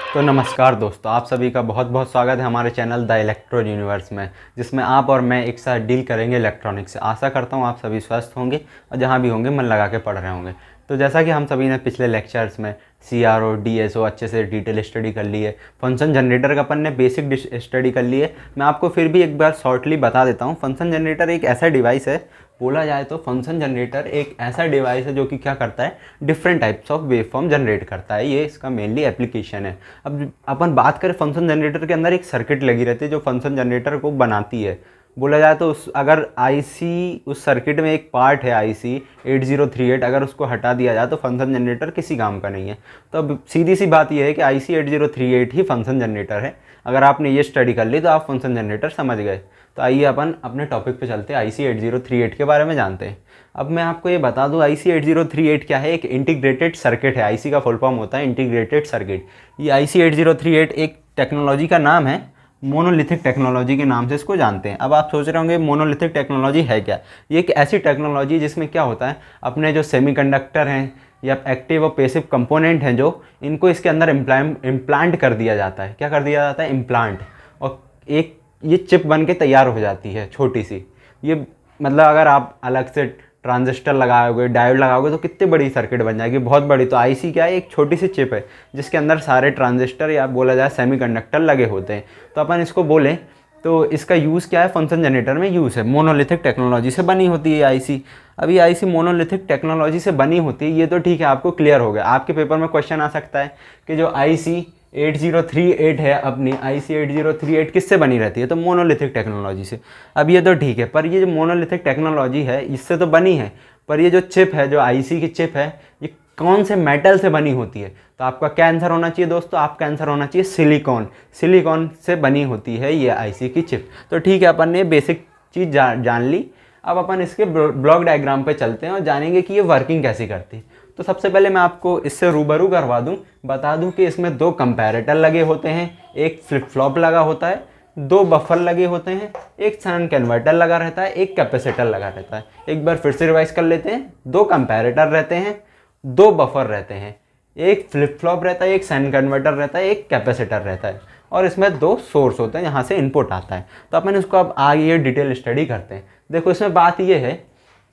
तो नमस्कार दोस्तों, आप सभी का बहुत बहुत स्वागत है हमारे चैनल द इलेक्ट्रो यूनिवर्स में, जिसमें आप और मैं एक साथ डील करेंगे इलेक्ट्रॉनिक्स से। आशा करता हूँ आप सभी स्वस्थ होंगे और जहाँ भी होंगे मन लगा के पढ़ रहे होंगे। तो जैसा कि हम सभी ने पिछले लेक्चर्स में CRO DSO अच्छे से डिटेल स्टडी कर ली है, फंक्शन जनरेटर का अपन ने बेसिक स्टडी कर ली है। मैं आपको फिर भी एक बार शॉर्टली बता देता हूँ। फंक्शन जनरेटर एक ऐसा डिवाइस है, बोला जाए तो फंक्शन जनरेटर एक ऐसा डिवाइस है जो कि क्या करता है, different types of waveform generate करता है। ये इसका मेनली एप्लीकेशन है। अब अपन बात करें, फंक्शन जनरेटर के अंदर एक सर्किट लगी रहती है जो फंक्शन जनरेटर को बनाती है। बोला जाए तो अगर आईसी, उस सर्किट में एक पार्ट है IC 8038, अगर उसको हटा दिया जाए तो फंक्शन जनरेटर किसी काम का नहीं है। तो अब सीधी सी बात यह है कि IC 8038 ही फंक्शन जनरेटर है। अगर आपने ये स्टडी कर ली तो आप फंक्शन जनरेटर समझ गए। तो आइए अपन अपने टॉपिक पे चलते हैं, IC 8038 के बारे में जानते हैं। अब मैं आपको ये बता दूं, IC 8038 क्या है। एक इंटीग्रेटेड सर्किट है। IC का फुल फॉर्म होता है इंटीग्रेटेड सर्किट। ये IC 8038 एक टेक्नोलॉजी का नाम है, मोनोलिथिक टेक्नोलॉजी के नाम से इसको जानते हैं। अब आप सोच रहे होंगे मोनोलिथिक टेक्नोलॉजी है क्या। ये एक ऐसी टेक्नोलॉजी है जिसमें क्या होता है, अपने जो सेमीकंडक्टर हैं या एक्टिव और पैसिव कंपोनेंट हैं जो, इनको इसके अंदर इम्प्लांट कर दिया जाता है। क्या कर दिया जाता है, इम्प्लांट। और एक ये चिप बन के तैयार हो जाती है छोटी सी। ये मतलब अगर आप अलग से ट्रांजिस्टर लगाओगे, डायोड लगाओगे तो कितनी बड़ी सर्किट बन जाएगी, बहुत बड़ी। तो IC क्या है, एक छोटी सी चिप है जिसके अंदर सारे ट्रांजिस्टर या बोला जाए सेमीकंडक्टर लगे होते हैं। तो अपन इसको बोलें तो इसका यूज़ क्या है, फंक्शन जनरेटर में यूज़ है। मोनोलिथिक टेक्नोलॉजी से बनी होती है IC। अब ये IC मोनोलिथिक टेक्नोलॉजी से बनी होती है, ये तो ठीक है, आपको क्लियर हो गया। आपके पेपर में क्वेश्चन आ सकता है कि जो IC 8038 है, अपनी IC 8038 किससे बनी रहती है, तो मोनोलिथिक टेक्नोलॉजी से। अब ये तो ठीक है, पर ये जो मोनोलिथिक टेक्नोलॉजी है इससे तो बनी है, पर ये जो चिप है, जो IC की चिप है, ये कौन से मेटल से बनी होती है। तो आपका क्या आंसर होना चाहिए दोस्तों, आपका आंसर होना चाहिए सिलिकॉन। सिलिकॉन से बनी होती है ये IC की चिप। तो ठीक है, अपन ने बेसिक चीज़ जान ली। अब अपन इसके ब्लॉक डायग्राम पे चलते हैं और जानेंगे कि ये वर्किंग कैसे करती है। तो सबसे पहले मैं आपको इससे रूबरू करवा दूं, बता दूं कि इसमें दो कंपैरेटर लगे होते हैं, एक फ्लिप फ्लॉप लगा होता है, दो बफर लगे होते हैं, एक शंट कन्वर्टर लगा रहता है, एक कैपेसिटर लगा रहता है। एक बार फिर से रिवाइज कर लेते हैं। दो कंपैरेटर रहते हैं, दो बफर रहते हैं, एक फ्लिप फ्लॉप रहता है, एक शंट कन्वर्टर रहता है, एक कैपेसिटर रहता है, और इसमें दो सोर्स होते हैं जहाँ से इनपुट आता है। तो अपन इसको अब आगे डिटेल स्टडी करते हैं। देखो, इसमें बात ये है,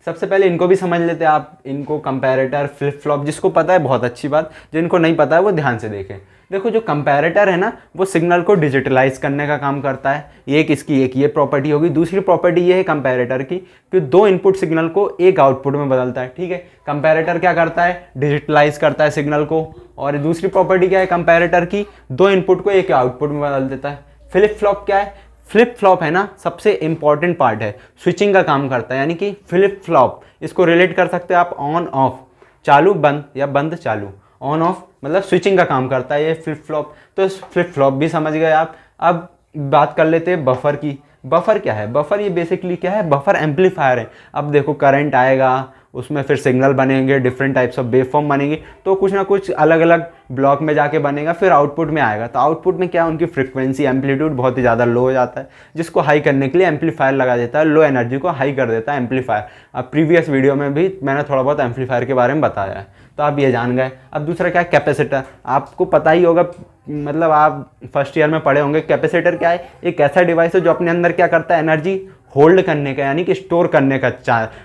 सबसे पहले इनको भी समझ लेते हैं आप, इनको कंपैरेटर, फ्लिप फ्लॉप। जिसको पता है बहुत अच्छी बात, जिनको नहीं पता है वो ध्यान से देखें। देखो, जो कंपैरेटर है ना, वो सिग्नल को डिजिटलाइज करने का काम करता है। एक इसकी एक ये प्रॉपर्टी होगी। दूसरी प्रॉपर्टी ये है कंपैरेटर की कि दो इनपुट सिग्नल को एक आउटपुट में बदलता है। ठीक है, कंपैरेटर क्या करता है, डिजिटलाइज करता है सिग्नल को। और दूसरी प्रॉपर्टी क्या है कंपैरेटर की, दो इनपुट को एक आउटपुट में बदल देता है। फ्लिप फ्लॉप क्या है, फ्लिप फ्लॉप है ना, सबसे इंपॉर्टेंट पार्ट है, स्विचिंग का काम करता है। यानी कि फ्लिप फ्लॉप, इसको रिलेट कर सकते हैं आप ऑन ऑफ, चालू बंद या बंद चालू। ऑन ऑफ मतलब स्विचिंग का काम करता है ये फ्लिप फ्लॉप। तो फ्लिप फ्लॉप भी समझ गए आप। अब बात कर लेते हैं बफर की। बफर क्या है, बफर ये बेसिकली क्या है, बफर एम्पलीफायर है। अब देखो, करंट आएगा, उसमें फिर सिग्नल बनेंगे, डिफरेंट टाइप्स ऑफ वेवफॉर्म बनेंगे, तो कुछ ना कुछ अलग अलग ब्लॉक में जाके बनेगा, फिर आउटपुट में आएगा। तो आउटपुट में क्या, उनकी फ्रीक्वेंसी, एम्पलीट्यूड बहुत ही ज़्यादा लो हो जाता है, जिसको हाई करने के लिए एम्पलीफायर लगा देता है। लो एनर्जी को हाई कर देता है एम्पलीफायर। अब प्रीवियस वीडियो में भी मैंने थोड़ा बहुत एम्पलीफायर के बारे में बताया है, तो आप ये जान गए। अब दूसरा क्या है, कैपेसिटर। आपको पता ही होगा, मतलब आप फर्स्ट ईयर में पढ़े होंगे। कैपेसिटर क्या है, एक ऐसा डिवाइस है जो अपने अंदर क्या करता है, एनर्जी होल्ड करने का, यानी कि स्टोर करने का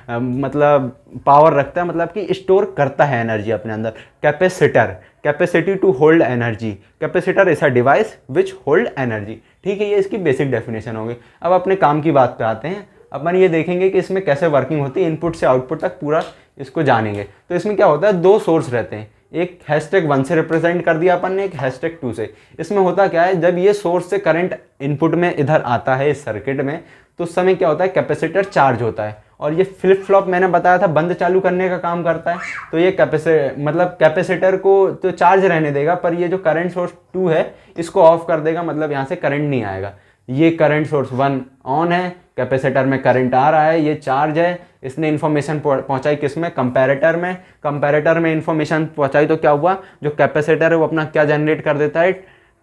मतलब पावर रखता है, मतलब कि स्टोर करता है एनर्जी अपने अंदर। Capacitor, capacity to hold energy. Capacitor is a device which hold energy. ठीक है, ये इसकी बेसिक डेफिनेशन होगी। अब अपने काम की बात पे आते हैं। अपन ये देखेंगे कि इसमें कैसे वर्किंग होती है, इनपुट से आउटपुट तक पूरा इसको जानेंगे। तो इसमें क्या होता है, दो सोर्स रहते हैं, एक #1 से रिप्रेजेंट कर दिया अपन ने, एक #2 से। इसमें होता क्या है, जब ये सोर्स से करंट इनपुट में इधर आता है इस सर्किट में, तो उस समय क्या होता है, कैपेसिटर चार्ज होता है। और ये फ्लिप फ्लॉप मैंने बताया था बंद चालू करने का काम करता है। तो ये कैपेसिटर को तो चार्ज रहने देगा, पर ये जो करंट सोर्स 2 है इसको ऑफ कर देगा, मतलब यहाँ से करंट नहीं आएगा। ये करंट सोर्स 1 ऑन है, कैपेसिटर में करंट आ रहा है, ये चार्ज है, इसने इन्फॉर्मेशन पहुंचाई किसमें, कंपैरेटर में। कंपैरेटर में इन्फॉर्मेशन पहुंचाई तो क्या हुआ, जो कैपेसिटर है वो अपना क्या जनरेट कर देता है,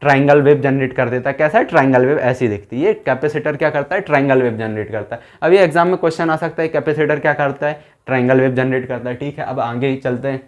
ट्राइंगल वेव जनरेट कर देता है। कैसा है, ट्राइंगल वेव ऐसी दिखती है। कैपेसिटर क्या करता है, ट्राइंगल वेव जनरेट करता है। अब ये एग्जाम में क्वेश्चन आ सकता है, कैपेसिटर क्या करता है, ट्राइंगल वेव जनरेट करता है। ठीक है, अब आगे चलते हैं।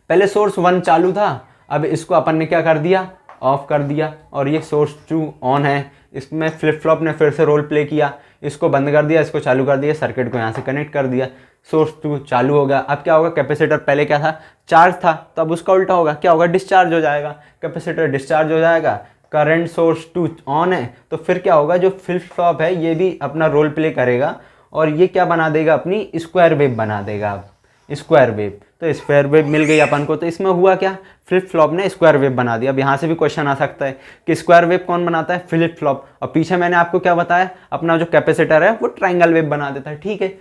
पहले सोर्स 1 चालू था, अब इसको अपन ने क्या कर दिया, ऑफ कर दिया और ये सोर्स 2 ऑन है, इसमें फ्लिप फ्लॉप ने फिर से रोल प्ले किया, इसको बंद कर दिया, इसको चालू कर दिया, सर्किट को यहाँ से कनेक्ट कर दिया, सोर्स 2 चालू हो गया। अब क्या होगा, कैपेसिटर पहले क्या था, चार्ज था, तो अब उसका उल्टा होगा, क्या होगा, डिस्चार्ज हो जाएगा, कैपेसिटर डिस्चार्ज हो जाएगा। करंट सोर्स 2 ऑन है, तो फिर क्या होगा, जो फ्लिप फ्लॉप है ये भी अपना रोल प्ले करेगा और ये क्या बना देगा, अपनी स्क्वायर वेव बना देगा। अब स्क्वायर वेव, तो स्क्वायर वेव मिल गई अपन को। तो इसमें हुआ क्या, फ्लिप फ्लॉप ने स्क्वायर वेव बना दिया। अब यहाँ से भी क्वेश्चन आ सकता है कि स्क्वायर वेव कौन बनाता है, फ्लिप फ्लॉप। और पीछे मैंने आपको क्या बताया, अपना जो कैपेसिटर है वो ट्राइंगल वेव बना देता है। ठीक है,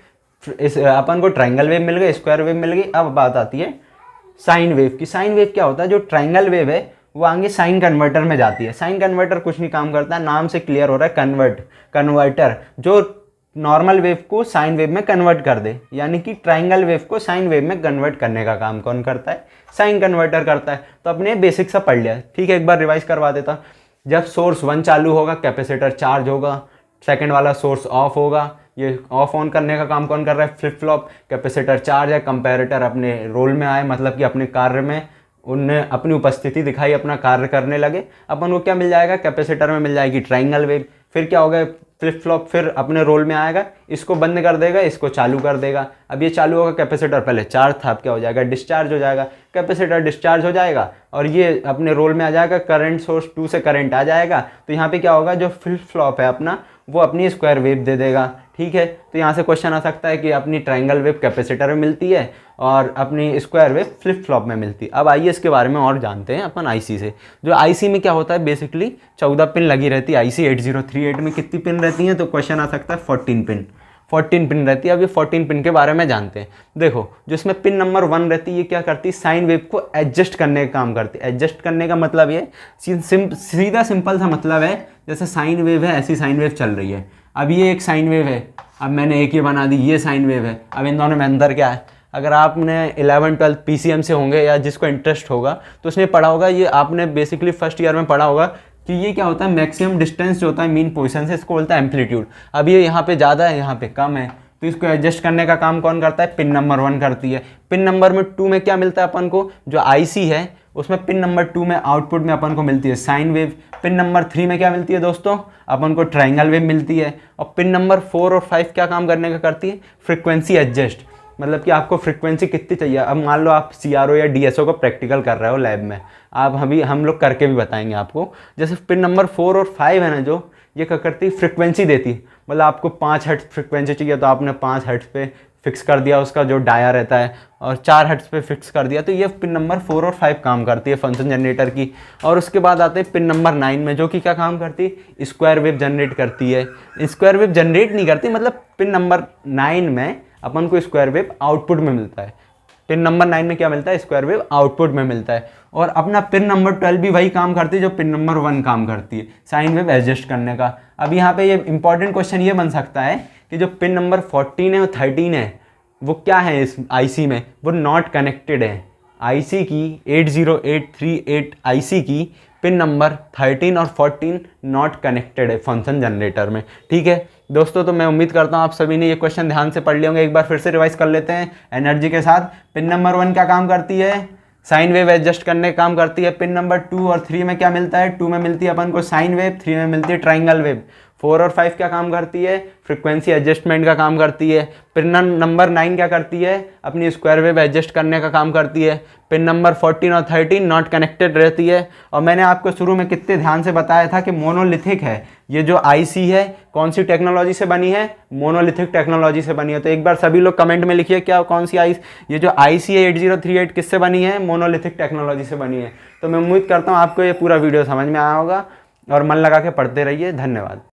इस अपन को ट्राइंगल वेव मिल गई, स्क्वायर वेव मिल गई। अब बात आती है साइन वेव की। साइन वेव क्या होता है, जो ट्राइंगल वेव है वो आगे साइन कन्वर्टर में जाती है। साइन कन्वर्टर कुछ नहीं काम करता है, नाम से क्लियर हो रहा है, कन्वर्टर जो नॉर्मल वेव को साइन वेव में कन्वर्ट कर दे, यानी कि ट्राइंगल वेव को साइन वेव में कन्वर्ट करने का काम कौन करता है, साइन कन्वर्टर करता है। तो अपने बेसिक सा पढ़ लिया, ठीक है, एक बार रिवाइज करवा देता। जब सोर्स 1 चालू होगा, कैपेसिटर चार्ज होगा, सेकंड वाला सोर्स ऑफ होगा, ये ऑफ ऑन करने का काम कौन कर रहा है, फ्लिप फ्लॉप। कैपेसिटर चार्ज है, कंपैरेटर अपने रोल में आए, मतलब कि अपने कार्य में उनने अपनी उपस्थिति दिखाई, अपना कार्य करने लगे। अपन को क्या मिल जाएगा, कैपेसिटर में मिल जाएगी ट्राइंगल वेव। फिर क्या होगा, फ्लिप फ्लॉप फिर अपने रोल में आएगा, इसको बंद कर देगा, इसको चालू कर देगा। अब ये चालू होगा, कैपेसिटर पहले चार्ज था, अब क्या हो जाएगा, डिस्चार्ज हो जाएगा। कैपेसिटर डिस्चार्ज हो जाएगा और ये अपने रोल में आ जाएगा, करंट सोर्स 2 से करंट आ जाएगा। तो यहाँ पे क्या होगा, जो फ्लिप फ्लॉप है अपना वो अपनी स्क्वायर वेव दे देगा। ठीक है, तो यहाँ से क्वेश्चन आ सकता है कि अपनी ट्राइंगल वेव कैपेसिटर में मिलती है और अपनी स्क्वायर वेव फ्लिप फ्लॉप में मिलती है। अब आइए इसके बारे में और जानते हैं अपन आईसी से। जो आईसी में क्या होता है, बेसिकली 14 पिन लगी रहती है। आईसी 8038 में कितनी पिन रहती हैं, तो क्वेश्चन आ सकता है 14 पिन रहती है। अब ये 14 पिन के बारे में जानते हैं। देखो, जो इसमें पिन नंबर 1 रहती है, ये क्या करती है, साइन वेव को एडजस्ट करने का काम करती है। एडजस्ट करने का मतलब ये सीधा सिंपल सा मतलब है, जैसे साइन वेव है ऐसी साइन वेव चल रही है। अब ये एक साइन वेव है, अब मैंने एक ये बना दी, ये साइन वेव है। अब इन दोनों में अंदर क्या है, अगर आपने 11-12 पीसीएम से होंगे या जिसको इंटरेस्ट होगा तो उसने पढ़ा होगा, ये आपने बेसिकली फर्स्ट ईयर में पढ़ा होगा कि ये क्या होता है, मैक्सिमम डिस्टेंस जो होता है मीन पोजीशन से, इसको बोलता है एम्पलीट्यूड। अब ये यहाँ पे ज़्यादा है, यहाँ पे कम है, तो इसको एडजस्ट करने का काम कौन करता है, पिन नंबर 1 करती है। पिन नंबर में 2 में क्या मिलता है अपन को, जो आईसी है उसमें पिन नंबर 2 में आउटपुट में अपन को मिलती है साइन वेव। पिन नंबर 3 में क्या मिलती है दोस्तों, अपन को ट्राइंगल वेव मिलती है। और पिन नंबर 4 और 5 क्या काम करने का करती है, फ्रिक्वेंसी एडजस्ट, मतलब कि आपको फ्रिक्वेंसी कितनी चाहिए। अब मान लो आप सीआरओ या डीएसओ को प्रैक्टिकल कर रहे हो लैब में, आप हम लोग करके भी बताएंगे आपको। जैसे पिन नंबर 4 और 5 है ना, जो ये क्या करती है, फ्रिक्वेंसी देती है। मतलब आपको 5 हर्ट्ज फ्रिक्वेंसी चाहिए तो आपने 5 हर्ट्ज पे फिक्स कर दिया उसका जो डाया रहता है, और 4 हर्ट्ज पे फिक्स कर दिया। तो ये पिन नंबर 4 और 5 काम करती है फंक्शन जनरेटर की। और उसके बाद आते हैं पिन नंबर 9 में, जो कि क्या काम करती है, स्क्वायर वेव जनरेट करती है। स्क्वायर वेव जनरेट नहीं करती, मतलब पिन नंबर 9 में अपन को स्क्वायर वेव आउटपुट में मिलता है। पिन नंबर 9 में क्या मिलता है, स्क्वायर वेव आउटपुट में मिलता है। और अपना पिन नंबर 12 भी वही काम करती है जो पिन नंबर 1 काम करती है, साइन वेव एडजस्ट करने का। अब यहाँ पे ये इंपॉर्टेंट क्वेश्चन ये बन सकता है कि जो पिन नंबर 14 है और 13 है वो क्या है इस आईसी में, वो नॉट कनेक्टेड है। आईसी की 80838 आईसी की पिन नंबर 13 और 14 नॉट कनेक्टेड है फंक्शन जनरेटर में। ठीक है दोस्तों, तो मैं उम्मीद करता हूँ आप सभी ने ये क्वेश्चन ध्यान से पढ़ लिए होंगे। एक बार फिर से रिवाइज कर लेते हैं एनर्जी के साथ। पिन नंबर 1 क्या काम करती है, साइन वेव एडजस्ट करने का काम करती है। पिन नंबर 2 और 3 में क्या मिलता है, 2 में मिलती है अपन को साइन वेव, 3 में मिलती है ट्राइंगल वेव। 4 और 5 क्या काम करती है, फ्रिक्वेंसी एडजस्टमेंट का काम करती है। पिन नंबर 9 क्या करती है, अपनी स्क्वायर वेव एडजस्ट करने का काम करती है। पिन नंबर 14 और 13 नॉट कनेक्टेड रहती है। और मैंने आपको शुरू में कितने ध्यान से बताया था कि मोनोलिथिक है ये जो आईसी है, कौन सी टेक्नोलॉजी से बनी है, मोनोलिथिक टेक्नोलॉजी से बनी है। तो एक बार सभी लोग कमेंट में लिखिए क्या कौन सी ये जो आईसी है 8038 किससे बनी है, मोनोलिथिक टेक्नोलॉजी से बनी है। तो मैं उम्मीद करता हूँ आपको ये पूरा वीडियो समझ में आया होगा और मन लगा के पढ़ते रहिए। धन्यवाद।